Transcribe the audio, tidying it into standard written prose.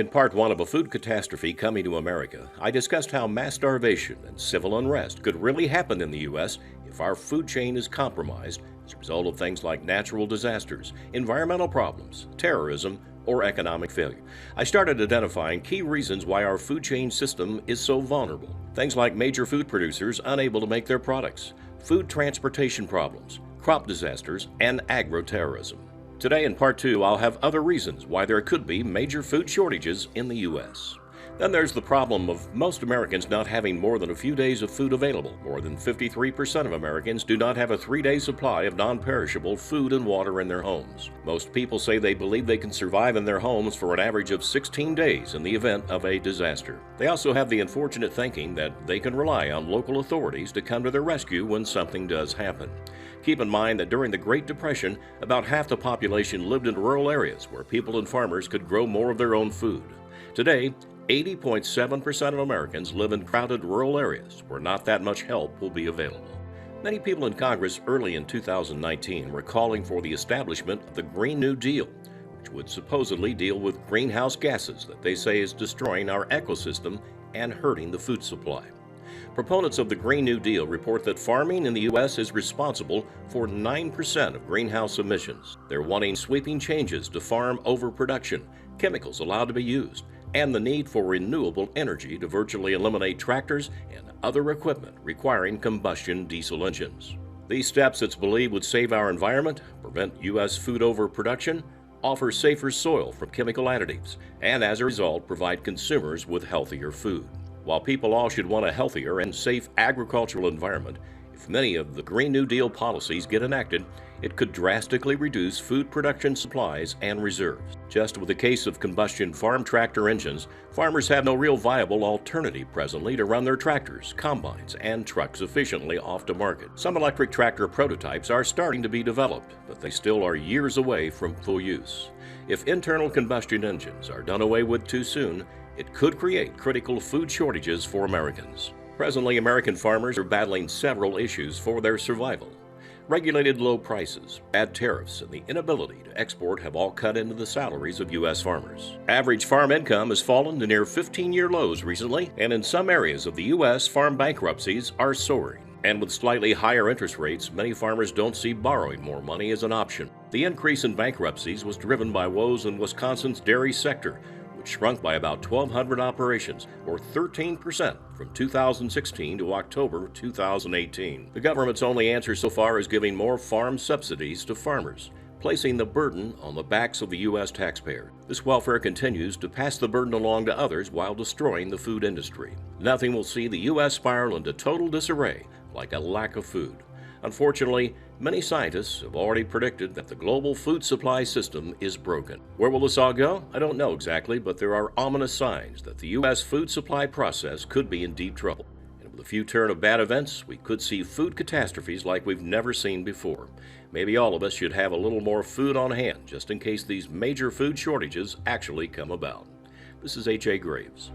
In part one of A Food Catastrophe Coming to America, I discussed how mass starvation and civil unrest could really happen in the U.S. if our food chain is compromised as a result of things like natural disasters, environmental problems, terrorism, or economic failure. I started identifying key reasons why our food chain system is so vulnerable. Things like major food producers unable to make their products, food transportation problems, crop disasters, and agro-terrorism. Today in part two, I'll have other reasons why there could be major food shortages in the U.S. Then there's the problem of most Americans not having more than a few days of food available. More than 53% of Americans do not have a 3-day supply of non-perishable food and water in their homes. Most people say they believe they can survive in their homes for an average of 16 days in the event of a disaster. They also have the unfortunate thinking that they can rely on local authorities to come to their rescue when something does happen. Keep in mind that during the Great Depression, about half the population lived in rural areas where people and farmers could grow more of their own food. Today, 80.7% of Americans live in crowded rural areas where not that much help will be available. Many people in Congress early in 2019 were calling for the establishment of the Green New Deal, which would supposedly deal with greenhouse gases that they say is destroying our ecosystem and hurting the food supply. Proponents of the Green New Deal report that farming in the U.S. is responsible for 9% of greenhouse emissions. They're wanting sweeping changes to farm overproduction, chemicals allowed to be used, and the need for renewable energy to virtually eliminate tractors and other equipment requiring combustion diesel engines. These steps, it's believed, would save our environment, prevent U.S. food overproduction, offer safer soil from chemical additives, and as a result, provide consumers with healthier food. While people all should want a healthier and safe agricultural environment, if many of the Green New Deal policies get enacted, it could drastically reduce food production supplies and reserves. Just with the case of combustion farm tractor engines, farmers have no real viable alternative presently to run their tractors, combines, and trucks efficiently off the market. Some electric tractor prototypes are starting to be developed, but they still are years away from full use. If internal combustion engines are done away with too soon, it could create critical food shortages for Americans. Presently, American farmers are battling several issues for their survival. Regulated low prices, bad tariffs, and the inability to export have all cut into the salaries of U.S. farmers. Average farm income has fallen to near 15-year lows recently, and in some areas of the U.S., farm bankruptcies are soaring. And with slightly higher interest rates, many farmers don't see borrowing more money as an option. The increase in bankruptcies was driven by woes in Wisconsin's dairy sector, shrunk by about 1,200 operations, or 13% from 2016 to October 2018. The government's only answer so far is giving more farm subsidies to farmers, placing the burden on the backs of the U.S. taxpayer. This welfare continues to pass the burden along to others while destroying the food industry. Nothing will see the U.S. spiral into total disarray like a lack of food. Unfortunately, many scientists have already predicted that the global food supply system is broken. Where will this all go? I don't know exactly, but there are ominous signs that the U.S. food supply process could be in deep trouble. And with a few turn of bad events, we could see food catastrophes like we've never seen before. Maybe all of us should have a little more food on hand just in case these major food shortages actually come about. This is H.A. Graves.